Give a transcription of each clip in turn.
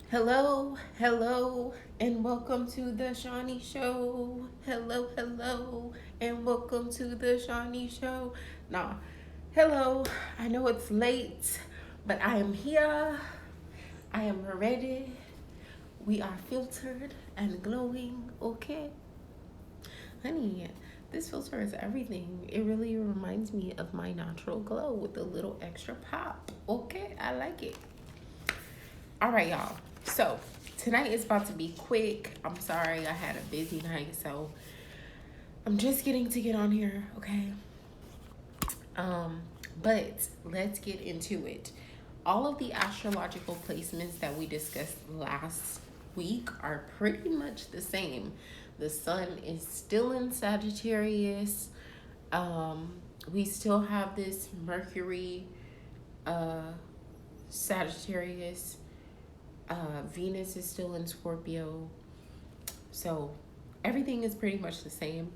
Hello, hello, and welcome to the Shawnee Show. Hello, hello, and welcome to the Shawnee Show. Nah, hello, I know it's late, but I am here. I am ready. We are filtered and glowing, okay? Honey, this filter is everything. It really reminds me of my natural glow with a little extra pop, okay? I like it. All right, y'all. So tonight is about to be quick. I'm sorry I had a busy night, so I'm just getting to get on here, okay? Um, but let's get into it. All of the astrological placements that we discussed last week are pretty much the same. The sun is still in Sagittarius. Um, we still have this Mercury, uh, Sagittarius. Venus is still in Scorpio. So everything is pretty much the same.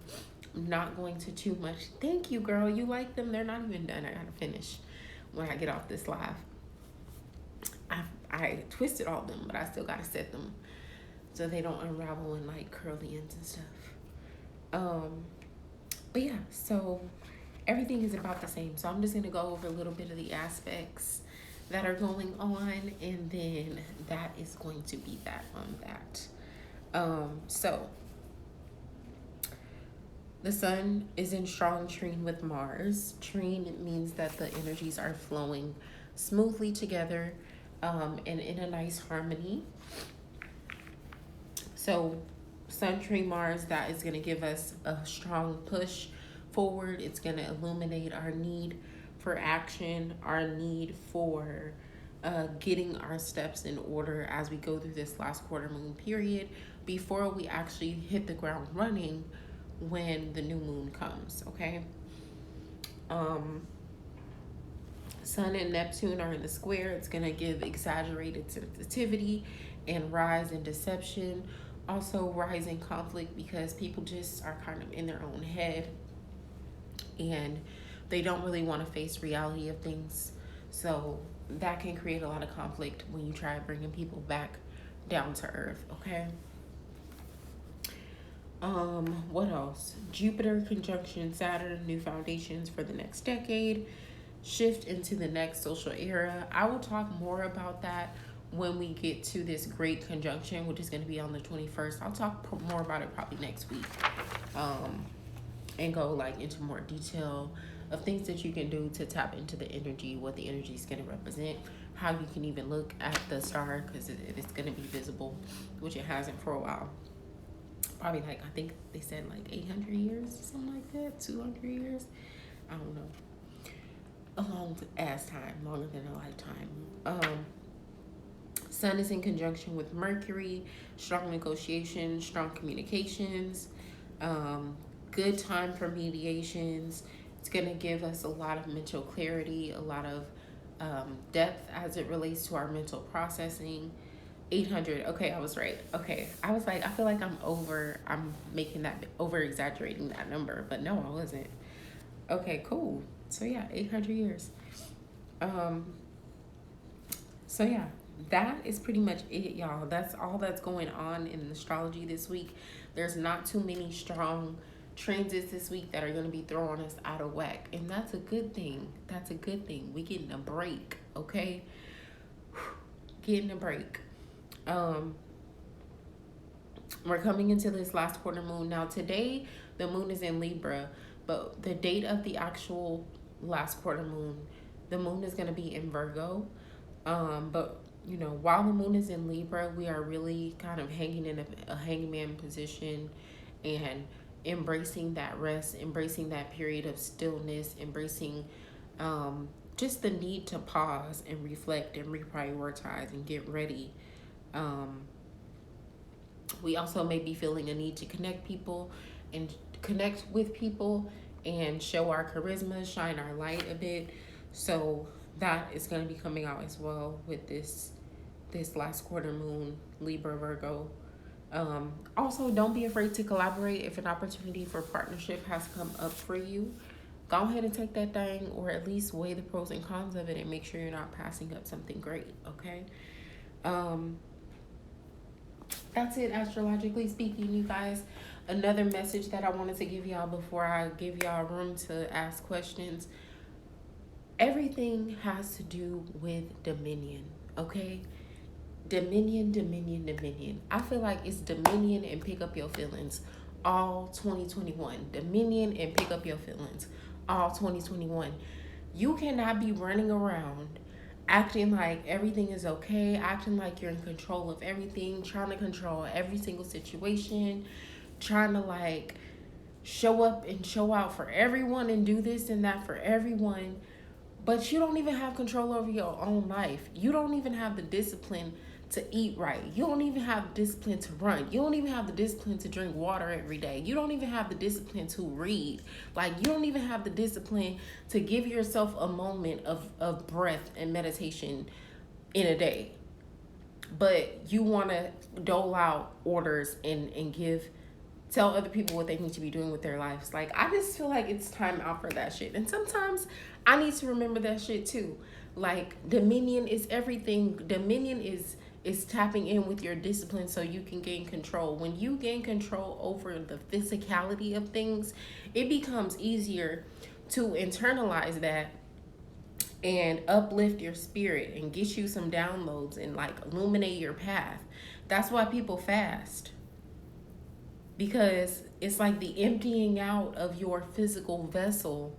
I'm not going to too much. Thank you, girl. You like them? They're not even done. I gotta finish when I get off this live. I twisted all of them, but I still gotta set them so they don't unravel in like curly ends and stuff. Um, but yeah, so everything is about the same. So I'm just gonna go over a little bit of the aspects that are going on, and then that is going to be that on that. So the sun is in strong trine with Mars. Trine means that the energies are flowing smoothly together and in a nice harmony. So sun trine Mars, that is going to give us a strong push forward. It's going to illuminate our need for action, our need for getting our steps in order as we go through this last quarter moon period before we actually hit the ground running when the new moon comes, okay? Um, Sun and Neptune are in the square. It's going to give exaggerated sensitivity and rise in deception. Also, rise in conflict because people just are kind of in their own head and they don't really want to face reality of things. So that can create a lot of conflict when you try bringing people back down to earth, okay? What else? Jupiter conjunction Saturn, new foundations for the next decade, shift into the next social era. I will talk more about that when we get to this great conjunction, which is going to be on the 21st. I'll talk more about it probably next week. And go like into more detail of things that you can do to tap into the energy, what the energy is going to represent, how you can even look at the star because it's going to be visible, which it hasn't for a while. Probably like, I think they said like 800 years, something like that, 200 years. I don't know. A long ass time, longer than a lifetime. Sun is in conjunction with Mercury, strong negotiations, strong communications, good time for mediations. It's going to give us a lot of mental clarity, a lot of depth as it relates to our mental processing. 800. Okay, I was right. Okay, I was like, I feel like I'm making that, over exaggerating that number, but no, I wasn't. Okay, cool. So yeah, 800 years. Um, so yeah, that is pretty much it, y'all. That's all that's going on in astrology this week. There's not too many strong transits this week that are going to be throwing us out of whack, and that's a good thing. That's a good thing. We getting a break, okay? Getting a break. Um, we're coming into this last quarter moon now. Today, the moon is in Libra, but the date of the actual last quarter moon, the moon is going to be in Virgo. But you know, while the moon is in Libra, we are really kind of hanging in a hangman position and embracing that rest, embracing that period of stillness, embracing just the need to pause and reflect and reprioritize and get ready. Um, we also may be feeling a need to connect with people and show our charisma, shine our light a bit. So that is going to be coming out as well with this last quarter moon, Libra, Virgo. Also, don't be afraid to collaborate if an opportunity for partnership has come up for you. Go ahead and take that thing, or at least weigh the pros and cons of it and make sure you're not passing up something great, okay? Um, That's it, astrologically speaking, you guys. Another message that I wanted to give y'all before I give y'all room to ask questions. Everything has to do with dominion, okay? Dominion, dominion, dominion. I feel like it's dominion and pick up your feelings all 2021. Dominion and pick up your feelings all 2021. You cannot be running around acting like everything is okay, acting like you're in control of everything, trying to control every single situation, trying to like show up and show out for everyone and do this and that for everyone, but you don't even have control over your own life. You don't even have the discipline to eat right. You don't even have the discipline to run. You don't even have the discipline to drink water every day. You don't even have the discipline to read. Like, you don't even have the discipline to give yourself a moment of breath and meditation in a day. But you want to dole out orders and tell other people what they need to be doing with their lives. Like, I just feel like it's time out for that shit. And sometimes I need to remember that shit too. Like, dominion is everything. Dominion is tapping in with your discipline so you can gain control. When you gain control over the physicality of things, it becomes easier to internalize that and uplift your spirit and get you some downloads and like illuminate your path. That's why people fast, because it's like the emptying out of your physical vessel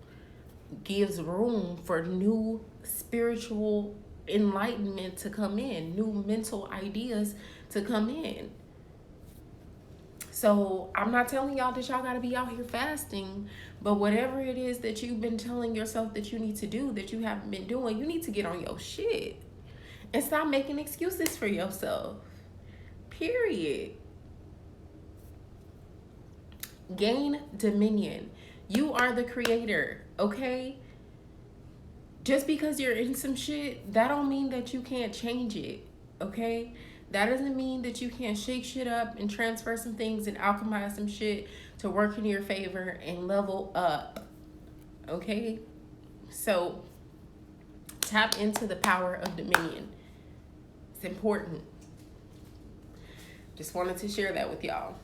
gives room for new spiritual enlightenment to come in, new mental ideas to come in. So I'm not telling y'all that y'all got to be out here fasting, but whatever it is that you've been telling yourself that you need to do that you haven't been doing, you need to get on your shit and stop making excuses for yourself. Period. Gain dominion. You are the creator, okay? Just because you're in some shit, that don't mean that you can't change it, okay? That doesn't mean that you can't shake shit up and transfer some things and alchemize some shit to work in your favor and level up, okay? So tap into the power of dominion. It's important. Just wanted to share that with y'all.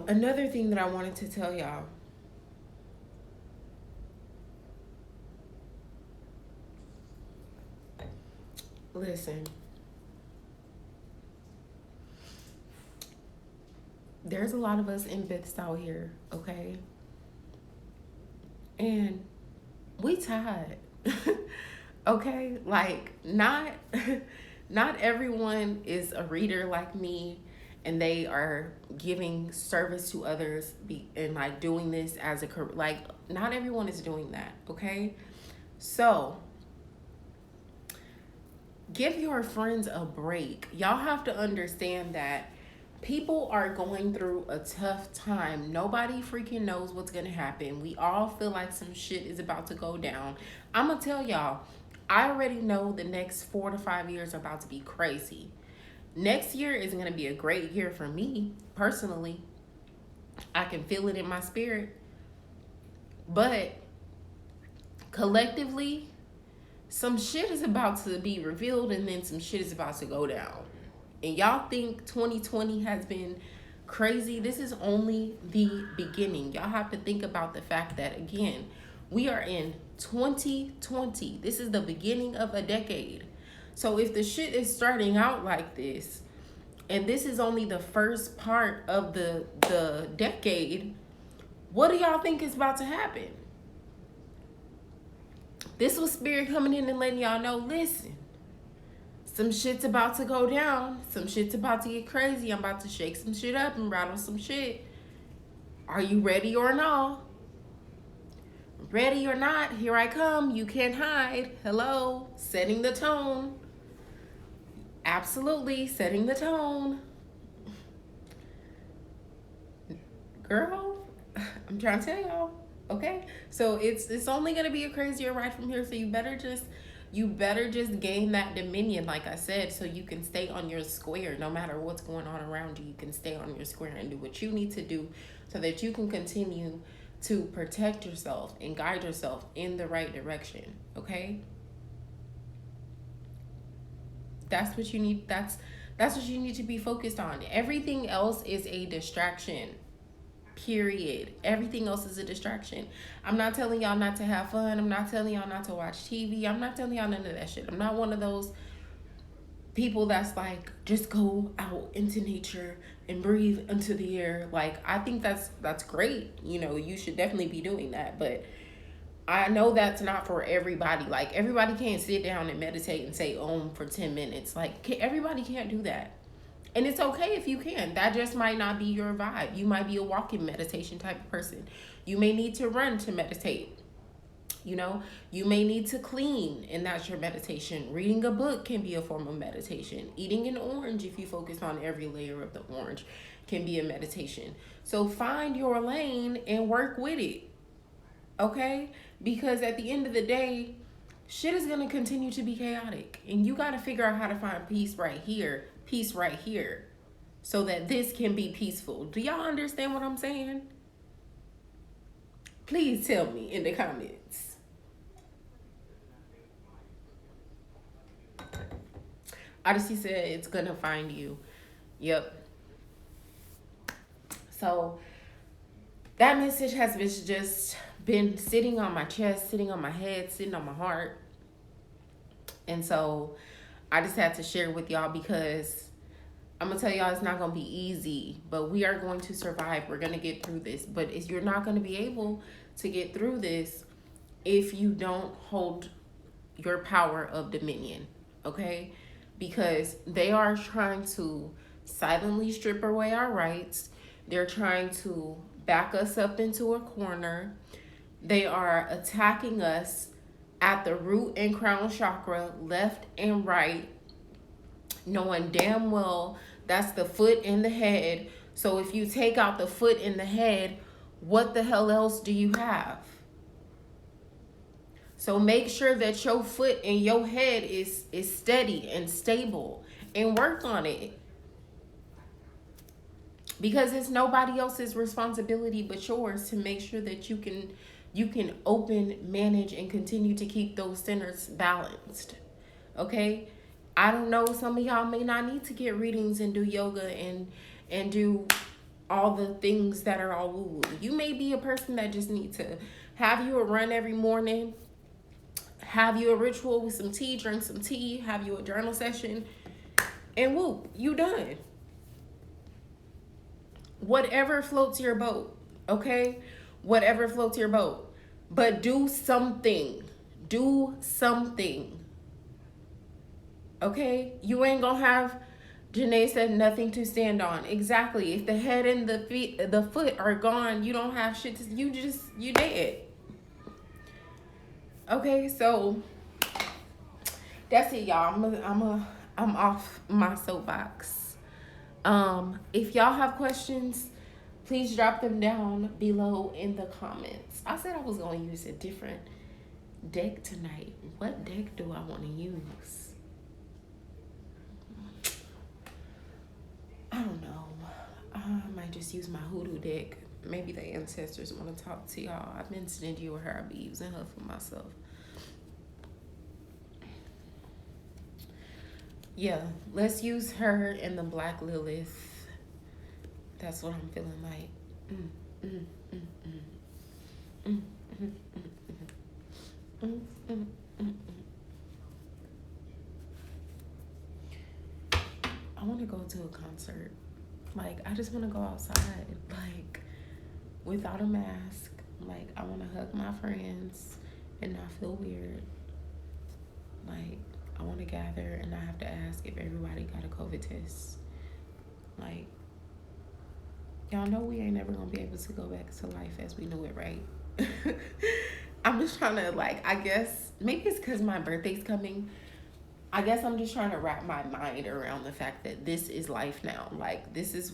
Another thing that I wanted to tell y'all. Listen, there's a lot of us in Biths out here, okay? And we tired. Okay? Like, not everyone is a reader like me and they are giving service to others and like doing this as a career. Like, not everyone is doing that, okay? So give your friends a break. Y'all have to understand that people are going through a tough time. Nobody freaking knows what's gonna happen. We all feel like some shit is about to go down. I'm gonna tell y'all, I already know the next 4 to 5 years are about to be crazy. Next year is gonna be a great year for me, personally. I can feel it in my spirit. But collectively, some shit is about to be revealed and then some shit is about to go down. And y'all think 2020 has been crazy? This is only the beginning. Y'all have to think about the fact that, again, we are in 2020. This is the beginning of a decade. So if the shit is starting out like this, and this is only the first part of the decade, what do y'all think is about to happen? This was spirit coming in and letting y'all know, listen, some shit's about to go down. Some shit's about to get crazy. I'm about to shake some shit up and rattle some shit. Are you ready or not? Ready or not, here I come. You can't hide. Hello, setting the tone. Absolutely, setting the tone. Girl, I'm trying to tell y'all, okay? So it's only gonna be a crazier ride from here. So you better just gain that dominion, like I said, so you can stay on your square. No matter what's going on around you, you can stay on your square and do what you need to do so that you can continue to protect yourself and guide yourself in the right direction, okay? That's what you need. That's what you need to be focused on. Everything else is a distraction. Period. Everything else is a distraction. I'm not telling y'all not to have fun. I'm not telling y'all not to watch TV. I'm not telling y'all none of that shit. I'm not one of those people that's like, just go out into nature and breathe into the air. Like, I think that's great. You know, you should definitely be doing that. But I know that's not for everybody. Like, everybody can't sit down and meditate and say for 10 minutes. Like, everybody can't do that. And it's okay if you can. That just might not be your vibe. You might be a walking meditation type of person. You may need to run to meditate. You know, you may need to clean, and that's your meditation. Reading a book can be a form of meditation. Eating an orange, if you focus on every layer of the orange, can be a meditation. So find your lane and work with it. Okay? Because at the end of the day, shit is going to continue to be chaotic. And you got to figure out how to find peace right here, so that this can be peaceful. Do y'all understand what I'm saying? Please tell me in the comments. Odyssey said it's gonna find you. Yep. So that message has just been sitting on my chest, sitting on my head, sitting on my heart. And so I just had to share with y'all, because I'm gonna tell y'all it's not gonna be easy, but we are going to survive. We're gonna get through this. But you're not gonna be able to get through this if you don't hold your power of dominion. Okay? Because they are trying to silently strip away our rights. They're trying to back us up into a corner. They are attacking us at the root and crown chakra, left and right, knowing damn well that's the foot and the head. So if you take out the foot and the head, what the hell else do you have? So make sure that your foot and your head is steady and stable, and work on it. Because it's nobody else's responsibility but yours to make sure that you can open, manage, and continue to keep those centers balanced. Okay? I don't know, some of y'all may not need to get readings and do yoga and do all the things that are all woo-woo. You may be a person that just needs to have you a run every morning, have you a ritual with some tea, drink some tea, have you a journal session, and whoop, you done. Whatever floats your boat, okay? Whatever floats your boat. But do something. Do something. Okay? You ain't gonna have, Janae said, nothing to stand on. Exactly. If the head and the foot are gone, you don't have shit to, you dead. Okay, so that's it, y'all. I'm off my soapbox. If y'all have questions, please drop them down below in the comments. I said I was going to use a different deck tonight. What deck do I want to use? I don't know. I might just use my hoodoo deck. Maybe the ancestors want to talk to y'all. I've been stingy with her. I'll be using her for myself. Yeah, let's use her and the Black Lilith. That's what I'm feeling like. I want to go to a concert. Like, I just want to go outside, like, without a mask. Like, I want to hug my friends and not feel weird. Like, I want to gather and not have to ask if everybody got a COVID test. Like, y'all know we ain't never gonna be able to go back to life as we knew it, right? I'm just trying to, like, I guess, maybe it's because my birthday's coming. I guess I'm just trying to wrap my mind around the fact that this is life now. Like, this is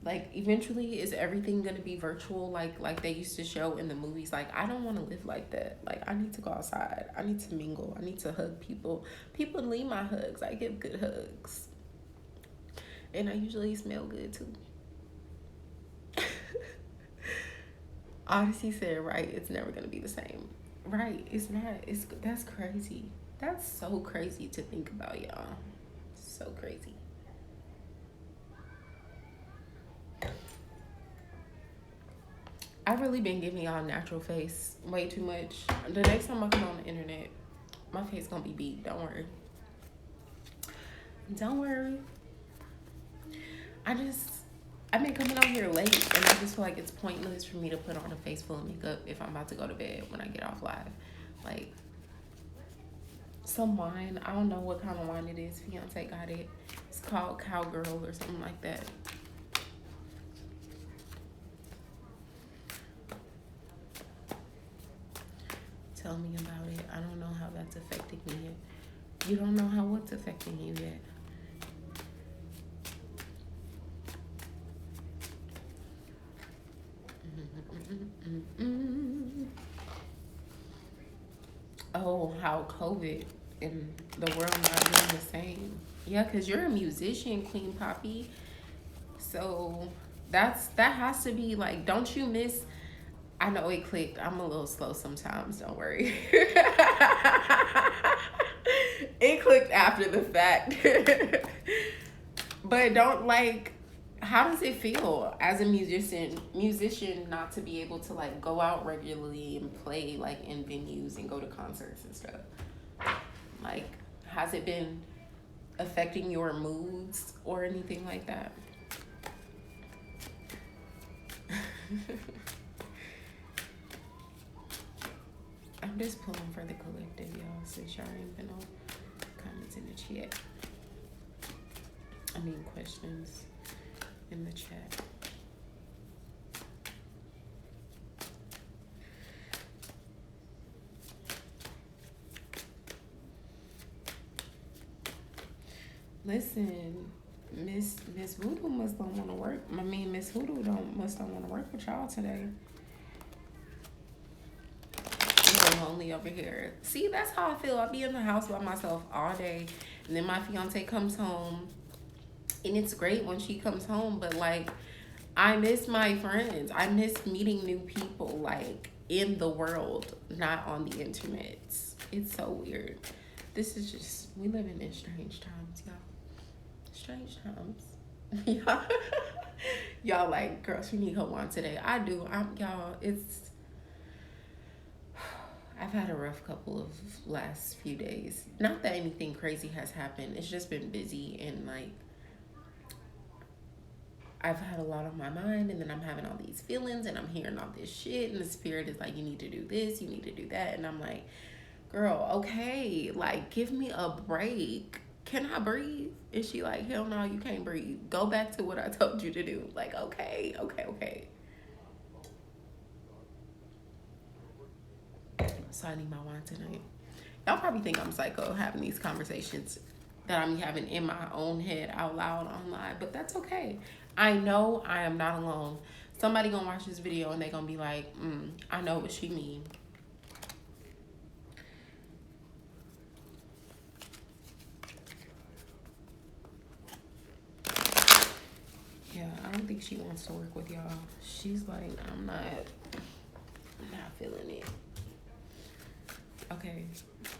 like, eventually is everything gonna be virtual like they used to show in the movies? Like, I don't want to live like that. Like, I need to go outside. I need to mingle. I need to hug people. People need my hugs. I give good hugs. And I usually smell good too. Odyssey said, right, it's never gonna be the same. Right, it's not. That's crazy. That's so crazy to think about, y'all. So crazy. I've really been giving y'all natural face way too much. The next time I come on the internet, my face gonna be beat. Don't worry. Don't worry. I've been coming out here late, and I just feel like it's pointless for me to put on a face full of makeup if I'm about to go to bed when I get off live. Like, some wine, I don't know what kind of wine it is. Fiance got it. It's called Cowgirl or something like that. Tell me about it. I don't know how that's affecting me yet. You don't know how what's affecting you yet. Oh, how COVID and the world not being the same. Yeah, because you're a musician, Queen Poppy. So that has to be like, don't you miss? I know it clicked. I'm a little slow sometimes. Don't worry. It clicked after the fact. But don't like. How does it feel as a musician not to be able to like go out regularly and play like in venues and go to concerts and stuff? Like, has it been affecting your moods or anything like that? I'm just pulling for the collective, y'all, since y'all ain't been on comments in the chat. I mean, questions in the chat. Listen, Miss Voodoo must don't want to work. I mean, Miss Voodoo must don't want to work with y'all today. You're lonely over here. See, that's how I feel. I be in the house by myself all day, and then my fiance comes home, and it's great when she comes home. But like, I miss my friends. I miss meeting new people, like in the world, not on the internet. It's so weird. This is just, we live in strange times, y'all. Strange times. Y'all, y'all like, girl, she need her wine today. I do. Y'all, I've had a rough couple of last few days. Not that anything crazy has happened. It's just been busy and like, I've had a lot on my mind, and then I'm having all these feelings, and I'm hearing all this shit, and the spirit is like, you need to do this, you need to do that, and I'm like, girl, okay, like, give me a break. Can I breathe? And she like, hell no, you can't breathe. Go back to what I told you to do. Like, okay. So I need my wine tonight. Y'all probably think I'm psycho having these conversations that I'm having in my own head out loud online, but that's okay. I know I am not alone. Somebody gonna watch this video and they gonna be like, I know what she mean. Yeah, I don't think she wants to work with y'all. She's like, I'm not feeling it. Okay,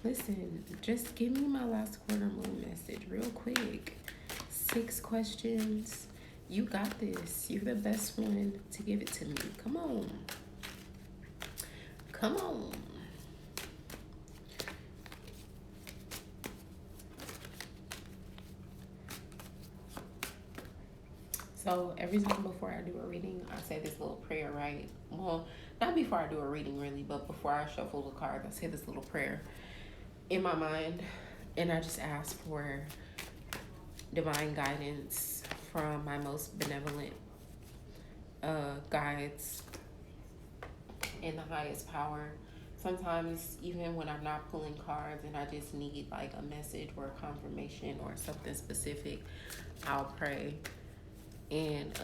listen, just give me my last quarter moon message real quick. 6 questions. You got this. You're the best one to give it to me. Come on. Come on. So every time before I do a reading, I say this little prayer, right? Well, not before I do a reading really, but before I shuffle the cards, I say this little prayer in my mind, and I just ask for divine guidance from my most benevolent guides and the highest power. Sometimes even when I'm not pulling cards and I just need like a message or a confirmation or something specific, I'll pray and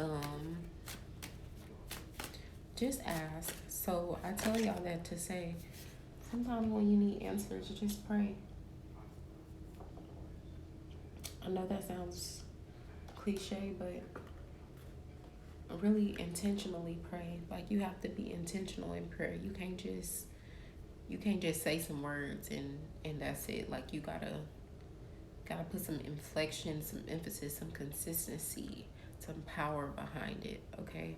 just ask. So I tell y'all that to say, sometimes when you need answers, just pray. I know that sounds cliche, but really intentionally pray. Like, you have to be intentional in prayer. You can't just You can't just say some words and that's it. Like you gotta put some inflection, some emphasis, some consistency, some power behind it, okay?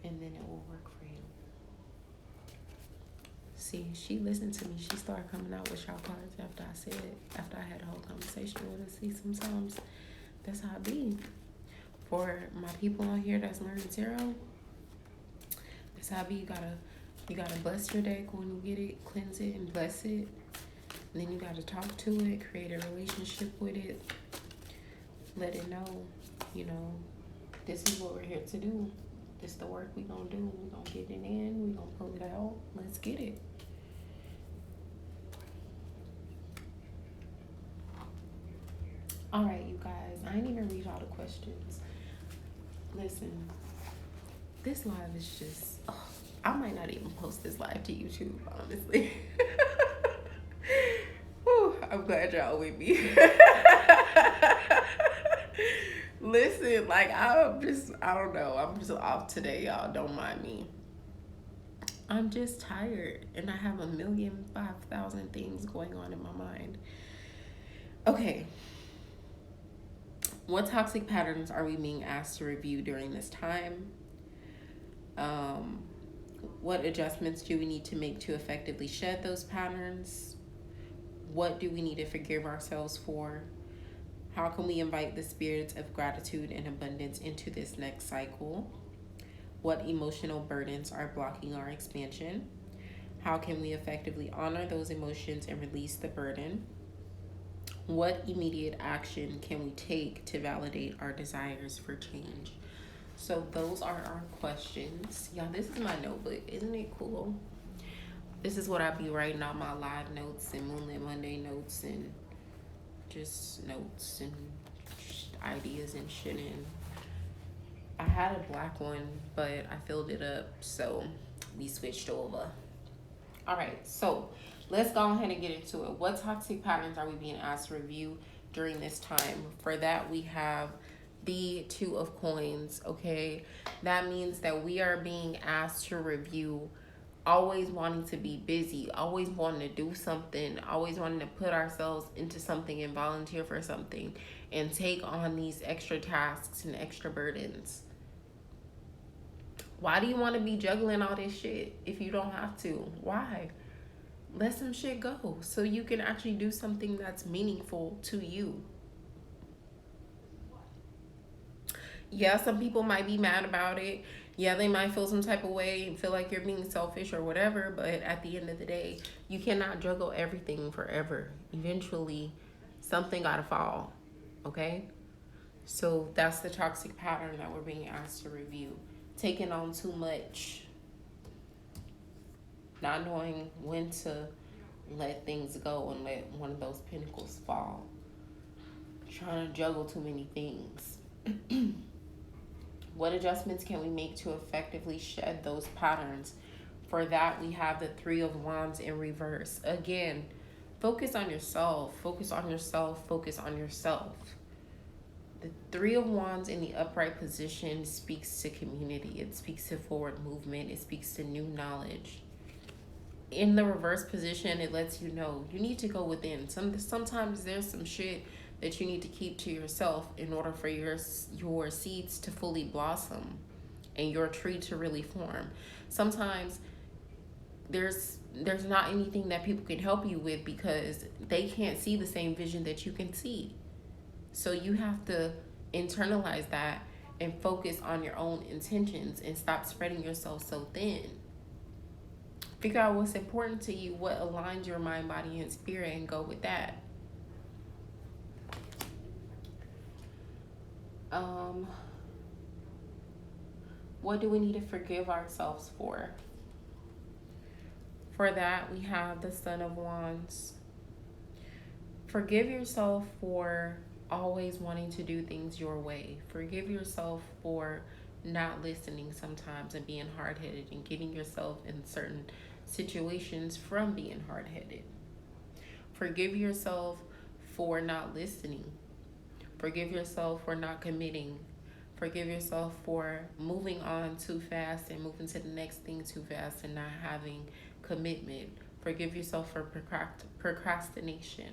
And then it will work for you. See, she listened to me. She started coming out with y'all cards after I said it, after I had a whole conversation with her. See, sometimes that's how it be. For my people on here that's learning tarot, that's how it be. You gotta bless your deck when you get it, cleanse it and bless it. And then you gotta talk to it, create a relationship with it, let it know, this is what we're here to do. This is the work we gonna do. We gonna get it in. We gonna pull it out. Let's get it. All right, you guys. I ain't even read all the questions. Listen, this live is just. Oh, I might not even post this live to YouTube, honestly. Whew, I'm glad y'all with me. Listen, like I don't know. I'm just off today, y'all. Don't mind me. I'm just tired and I have 1,005,000 things going on in my mind. Okay. What toxic patterns are we being asked to review during this time? What adjustments do we need to make to effectively shed those patterns? What do we need to forgive ourselves for? How can we invite the spirits of gratitude and abundance into this next cycle? What emotional burdens are blocking our expansion? How can we effectively honor those emotions and release the burden? What immediate action can we take to validate our desires for change? So those are our questions. Y'all, this is my notebook. Isn't it cool? This is what I be writing on my live notes and Moonlit Monday notes and just notes and ideas and shit in. I had a black one, but I filled it up, so we switched over. All right, so let's go ahead and get into it. What toxic patterns are we being asked to review during this time? For that, we have the Two of Coins, okay? That means that we are being asked to review always wanting to be busy, always wanting to do something, always wanting to put ourselves into something and volunteer for something and take on these extra tasks and extra burdens. Why do you want to be juggling all this shit if you don't have to? Why? Let some shit go so you can actually do something that's meaningful to you. Yeah, some people might be mad about it. Yeah, they might feel some type of way and feel like you're being selfish or whatever, but at the end of the day, you cannot juggle everything forever. Eventually, something gotta fall, okay? So that's the toxic pattern that we're being asked to review. Taking on too much, not knowing when to let things go and let one of those pinnacles fall. Trying to juggle too many things. What adjustments can we make to effectively shed those patterns? For that, we have the Three of Wands in reverse. Again, focus on yourself. Focus on yourself. Focus on yourself. The Three of Wands in the upright position speaks to community. It speaks to forward movement. It speaks to new knowledge. In the reverse position, it lets you know you need to go within. Sometimes there's some shit that you need to keep to yourself in order for your seeds to fully blossom and your tree to really form. Sometimes there's not anything that people can help you with because they can't see the same vision that you can see. So you have to internalize that and focus on your own intentions and stop spreading yourself so thin. Figure out what's important to you, what aligns your mind, body, and spirit, and go with that. What do we need to forgive ourselves for? For that, we have the Son of Wands. Forgive yourself for always wanting to do things your way. Forgive yourself for not listening sometimes and being hard-headed and getting yourself in certain situations from being hard-headed. Forgive yourself for not listening. Forgive yourself for not committing. Forgive yourself for moving on too fast and moving to the next thing too fast and not having commitment. Forgive yourself for procrastination.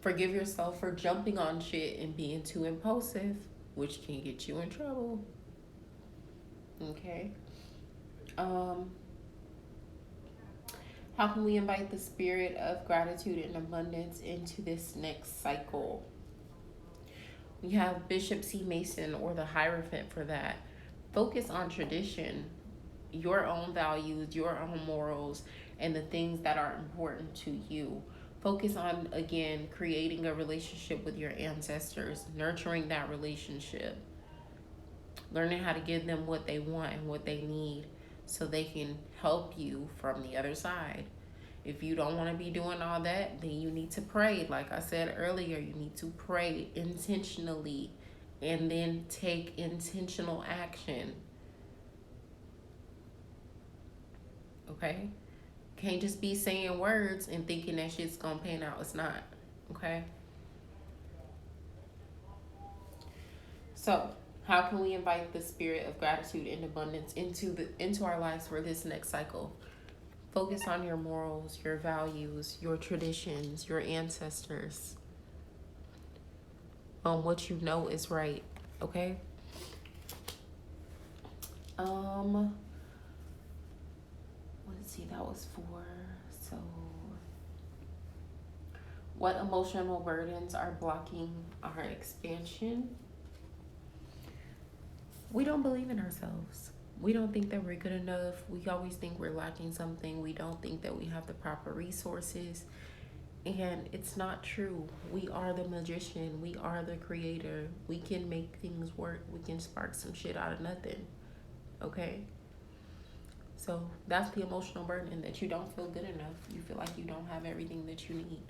Forgive yourself for jumping on shit and being too impulsive, which can get you in trouble. Okay. Um, how can we invite the spirit of gratitude and abundance into this next cycle? We have Bishop C. Mason, or the Hierophant, for that. Focus on tradition, your own values, your own morals, and the things that are important to you. Focus on, again, creating a relationship with your ancestors, nurturing that relationship, learning how to give them what they want and what they need so they can help you from the other side. If you don't want to be doing all that, then you need to pray. Like I said earlier, you need to pray intentionally and then take intentional action. Okay? Can't just be saying words and thinking that shit's gonna pan out. It's not. Okay? So, how can we invite the spirit of gratitude and abundance into our lives for this next cycle? Focus on your morals, your values, your traditions, your ancestors, on what you know is right. Okay? Let's see, that was 4. So, what emotional burdens are blocking our expansion? We don't believe in ourselves. We don't think that we're good enough. We always think we're lacking something. We don't think that we have the proper resources. And it's not true. We are the magician. We are the creator. We can make things work. We can spark some shit out of nothing. Okay? So that's the emotional burden, that you don't feel good enough. You feel like you don't have everything that you need.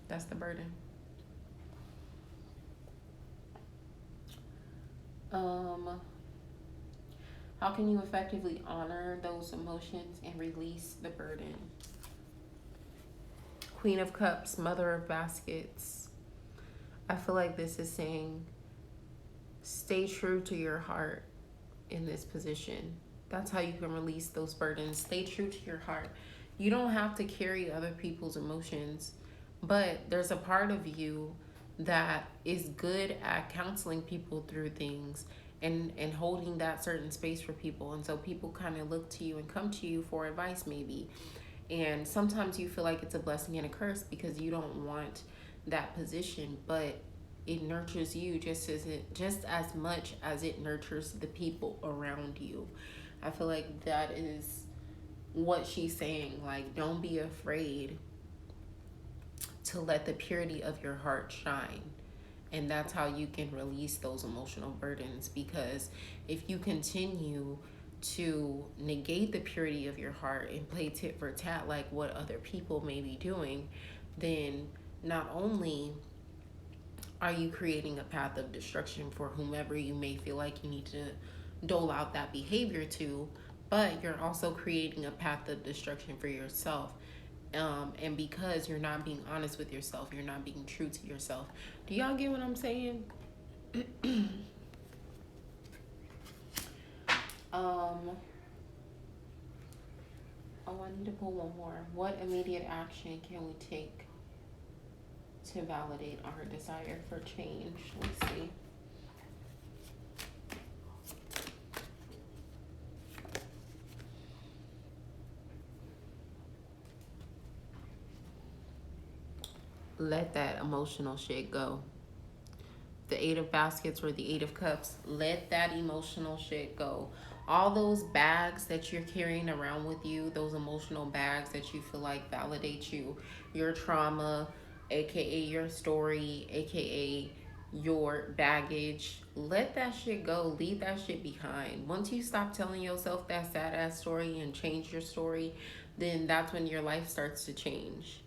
That's the burden. How can you effectively honor those emotions and release the burden? Queen of Cups, Mother of Baskets. I feel like this is saying, stay true to your heart in this position. That's how you can release those burdens. Stay true to your heart. You don't have to carry other people's emotions, but there's a part of you that is good at counseling people through things and holding that certain space for people. And so people kind of look to you and come to you for advice, maybe. And sometimes you feel like it's a blessing and a curse because you don't want that position, but it nurtures you just as much as it nurtures the people around you. I feel like that is what she's saying. Like, don't be afraid to let the purity of your heart shine. And that's how you can release those emotional burdens. Because if you continue to negate the purity of your heart and play tit for tat like what other people may be doing, then not only are you creating a path of destruction for whomever you may feel like you need to dole out that behavior to, but you're also creating a path of destruction for yourself. And because you're not being honest with yourself, you're not being true to yourself. Do y'all get what I'm saying? Oh, I need to pull one more. What immediate action can we take to validate our desire for change? Let's see. Let that emotional shit go. The 8 of Baskets or the 8 of Cups, let that emotional shit go. All those bags that you're carrying around with you, those emotional bags that you feel like validate you, your trauma, aka your story, aka your baggage, let that shit go. Leave that shit behind. Once you stop telling yourself that sad ass story and change your story, then that's when your life starts to change.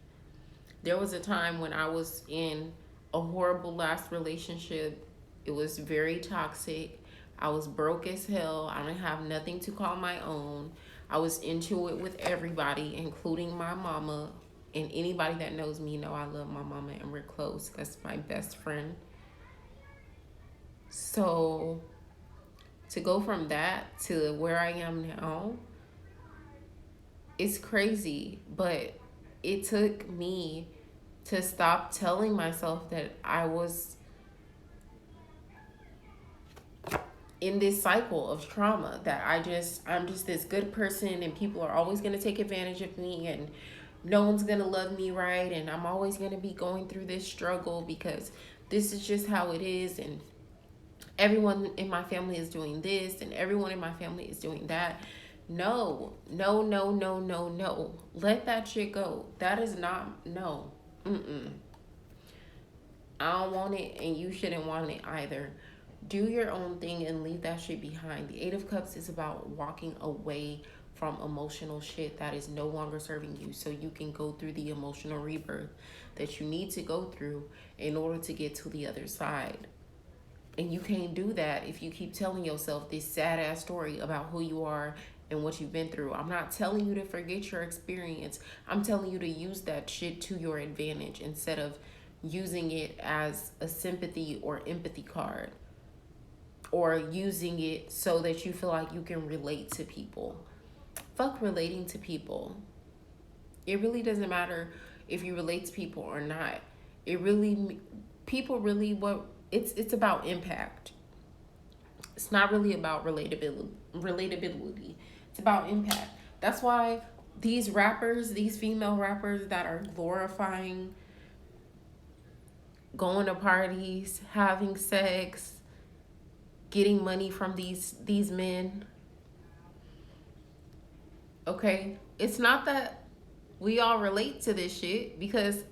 There was a time when I was in a horrible last relationship. It was very toxic. I was broke as hell. I didn't have nothing to call my own. I was into it with everybody, including my mama. And anybody that knows me know I love my mama and we're close. That's my best friend. So to go from that to where I am now, It's crazy, but it took me to stop telling myself that I was in this cycle of trauma, that I'm just this good person and people are always going to take advantage of me and no one's going to love me right, and I'm always going to be going through this struggle because this is just how it is, and everyone in my family is doing this and everyone in my family is doing that. No, no, no, no, no, no. Let that shit go. That is not, no. Mm-mm. I don't want it, and you shouldn't want it either. Do your own thing and leave that shit behind. The Eight of Cups is about walking away from emotional shit that is no longer serving you, so you can go through the emotional rebirth that you need to go through in order to get to the other side. And you can't do that if you keep telling yourself this sad ass story about who you are and what you've been through. I'm not telling you to forget your experience. I'm telling you to use that shit to your advantage instead of using it as a sympathy or empathy card, or using it so that you feel like you can relate to people. Fuck relating to people. It really doesn't matter if you relate to people or not. It really, people really, what it's about impact. It's not really about relatability. It's about impact. That's why these rappers, these female rappers that are glorifying going to parties, having sex, getting money from these men. Okay? It's not that we all relate to this shit, because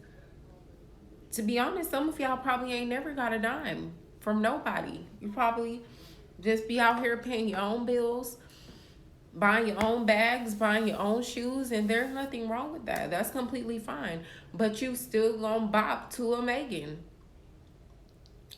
to be honest, some of y'all probably ain't never got a dime from nobody. You probably just be out here paying your own bills, buying your own bags, buying your own shoes, and there's nothing wrong with that. That's completely fine. But you still gonna bop to a Megan.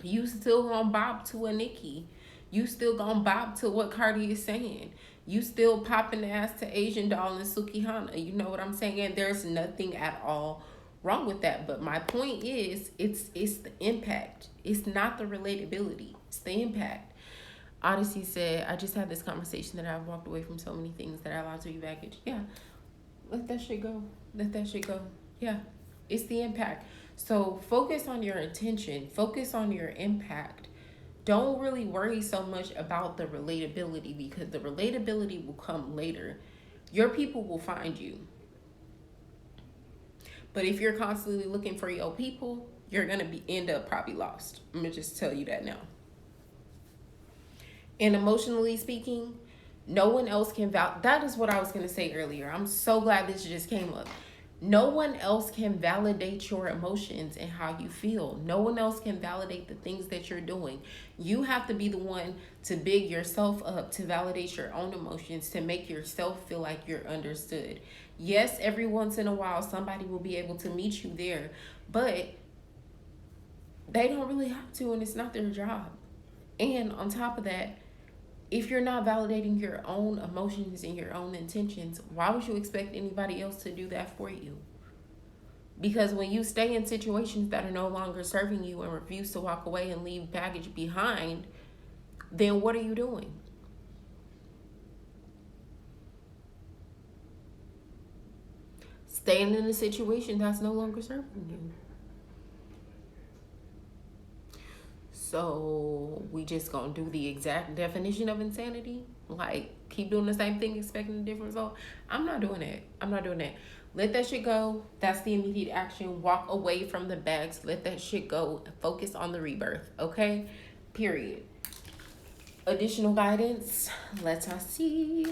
You still gonna bop to a Nicki. You still gonna bop to what Cardi is saying. You still popping the ass to Asian Doll and Suki Hana. You know what I'm saying? There's nothing at all wrong with that. But my point is, it's the impact. It's not the relatability. It's the impact. Odyssey said, I just had this conversation that I've walked away from so many things that I allowed to be baggage. Yeah. Let that shit go. Let that shit go. Yeah. It's the impact. So focus on your intention. Focus on your impact. Don't really worry so much about the relatability, because the relatability will come later. Your people will find you. But if you're constantly looking for your people, you're going to end up probably lost. I'm going to just tell you that now. And emotionally speaking, no one else can that is what I was going to say earlier. I'm so glad this just came up. No one else can validate your emotions and how you feel. No one else can validate the things that you're doing. You have to be the one to big yourself up, to validate your own emotions, to make yourself feel like you're understood. Yes, every once in a while, somebody will be able to meet you there, but they don't really have to, and it's not their job. And on top of that, if you're not validating your own emotions and your own intentions, why would you expect anybody else to do that for you? Because when you stay in situations that are no longer serving you and refuse to walk away and leave baggage behind, then what are you doing? Staying in a situation that's no longer serving you. So we just gonna do the exact definition of insanity? Like, keep doing the same thing, expecting a different result? I'm not doing that. I'm not doing that. Let that shit go. That's the immediate action. Walk away from the bags. Let that shit go. Focus on the rebirth. Okay? Period. Additional guidance. Let us see.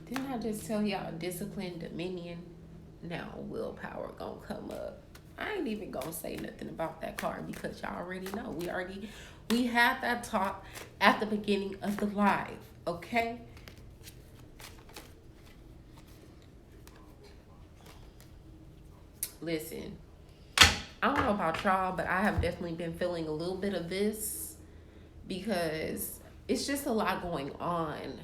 Didn't I just tell y'all discipline, dominion? Now willpower gonna come up. I ain't even gonna say nothing about that card because y'all already know. We had that talk at the beginning of the live, okay? Listen, I don't know about y'all, but I have definitely been feeling a little bit of this because it's just a lot going on.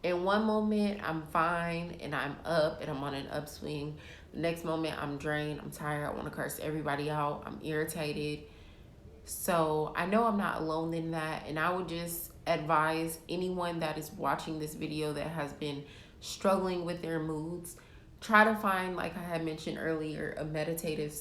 In one moment, I'm fine and I'm up and I'm on an upswing. Next moment, I'm drained, I'm tired, I want to curse everybody out, I'm irritated. So I know I'm not alone in that. And I would just advise anyone that is watching this video that has been struggling with their moods, try to find, like I had mentioned earlier, a meditative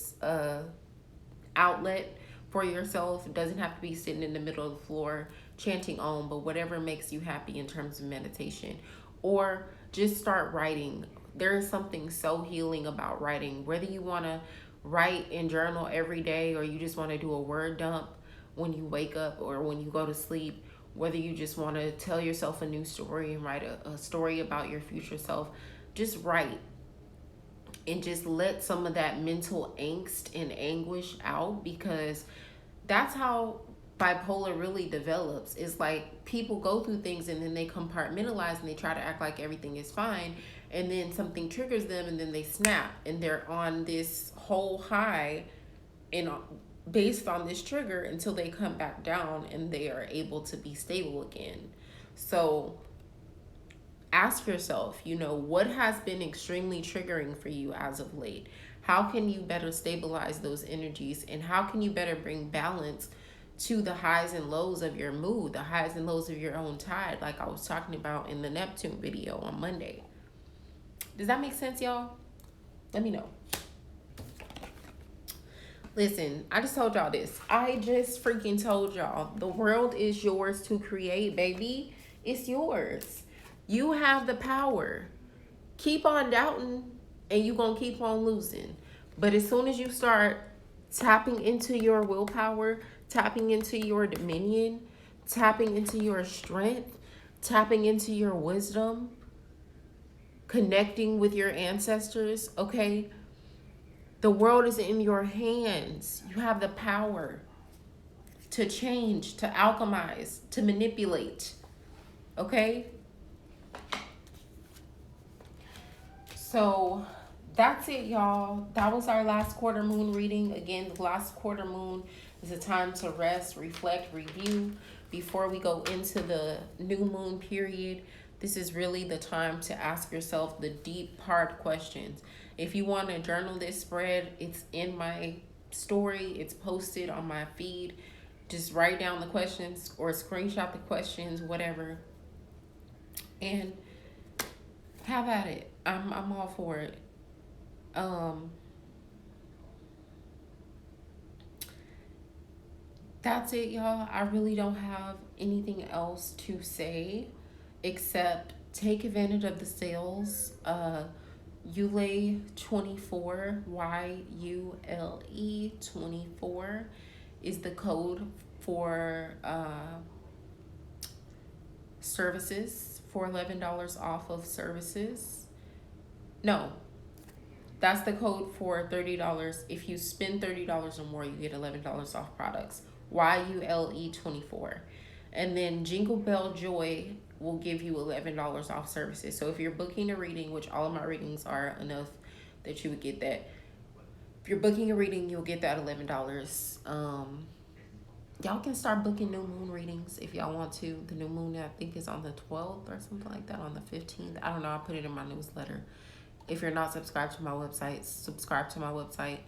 outlet for yourself. It doesn't have to be sitting in the middle of the floor chanting Om, but whatever makes you happy in terms of meditation. Or just start writing. There is something so healing about writing. Whether you want to write and journal every day, or you just want to do a word dump when you wake up or when you go to sleep, whether you just want to tell yourself a new story and write a story about your future self, just write and just let some of that mental angst and anguish out, because that's how bipolar really develops. It's like people go through things and then they compartmentalize and they try to act like everything is fine, and then something triggers them and then they snap and they're on this whole high and based on this trigger until they come back down and they are able to be stable again. So ask yourself, what has been extremely triggering for you as of late? How can you better stabilize those energies, and how can you better bring balance to the highs and lows of your mood, the highs and lows of your own tide, like I was talking about in the Neptune video on Monday? Does that make sense, y'all? Let me know. Listen, I just told y'all this. I just freaking told y'all the world is yours to create, baby. It's yours. You have the power. Keep on doubting and you're going to keep on losing. But as soon as you start tapping into your willpower, tapping into your dominion, tapping into your strength, tapping into your wisdom, connecting with your ancestors, okay? The world is in your hands. You have the power to change, to alchemize, to manipulate, okay? So that's it, y'all. That was our last quarter moon reading. Again, the last quarter moon is a time to rest, reflect, review before we go into the new moon period. This is really the time to ask yourself the deep, hard questions. If you want to journal this spread, it's in my story. It's posted on my feed. Just write down the questions or screenshot the questions, whatever, and have at it. I'm all for it. That's it, y'all. I really don't have anything else to say except take advantage of the sales. Yule 24, YULE 24 is the code for services, for $11 off of services. No, that's the code for $30. If you spend $30 or more, you get $11 off products. YULE 24. And then Jingle Bell Joy will give you $11 off services. So if you're booking a reading, which all of my readings are enough that you would get that. If you're booking a reading, you'll get that $11. Y'all can start booking new moon readings if y'all want to. The new moon, I think, is on the 12th or something like that, on the 15th. I don't know. I'll put it in my newsletter. If you're not subscribed to my website, subscribe to my website,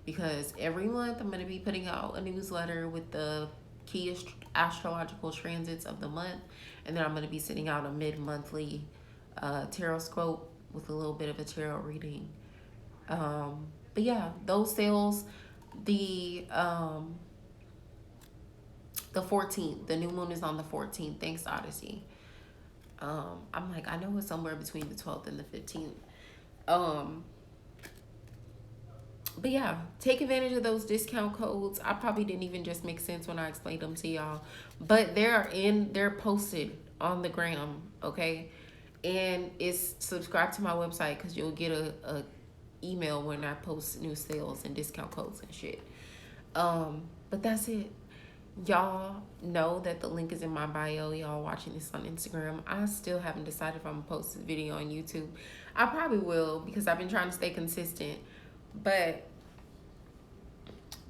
because every month I'm going to be putting out a newsletter with the key astrological transits of the month, and then I'm going to be sending out a mid-monthly tarot scope with a little bit of a tarot reading. But yeah, those sales, the 14th, the new moon is on the 14th. Thanks, Odyssey. I'm like, I know it's somewhere between the 12th and the 15th. But yeah, take advantage of those discount codes. I probably didn't even just make sense when I explained them to y'all, but they're posted on the gram, okay? And it's subscribe to my website, because you'll get a email when I post new sales and discount codes and shit. But that's it. Y'all know that the link is in my bio. Y'all watching this on Instagram. I still haven't decided if I'm gonna post this video on YouTube. I probably will, because I've been trying to stay consistent. But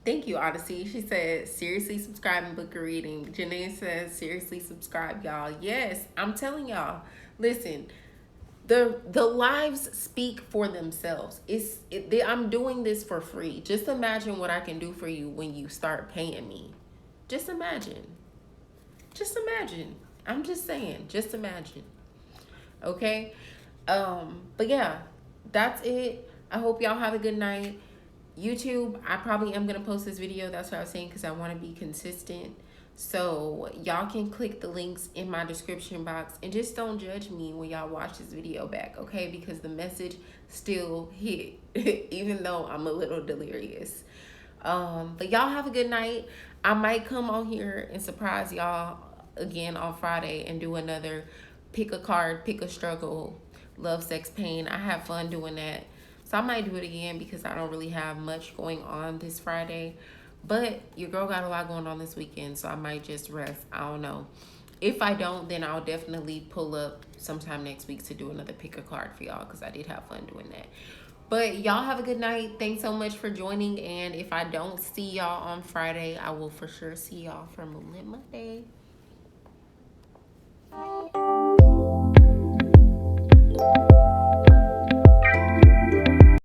thank you, Odyssey. She said, seriously subscribe and book a reading. Janae says, seriously subscribe, y'all. Yes, I'm telling y'all. Listen, The lives speak for themselves. I'm doing this for free. Just imagine what I can do for you when you start paying me. Just imagine. Just imagine. I'm just saying, just imagine. Okay? But yeah, that's it. I hope y'all have a good night. YouTube, I probably am gonna post this video. That's what I was saying, because I want to be consistent. So y'all can click the links in my description box, and just don't judge me when y'all watch this video back, okay? Because the message still hit, even though I'm a little delirious. But y'all have a good night. I might come on here and surprise y'all again on Friday and do another pick a card, pick a struggle, love, sex, pain. I have fun doing that. So I might do it again because I don't really have much going on this Friday. But your girl got a lot going on this weekend, so I might just rest. I don't know. If I don't, then I'll definitely pull up sometime next week to do another pick a card for y'all, because I did have fun doing that. But y'all have a good night. Thanks so much for joining. And if I don't see y'all on Friday, I will for sure see y'all for Moonlit Monday.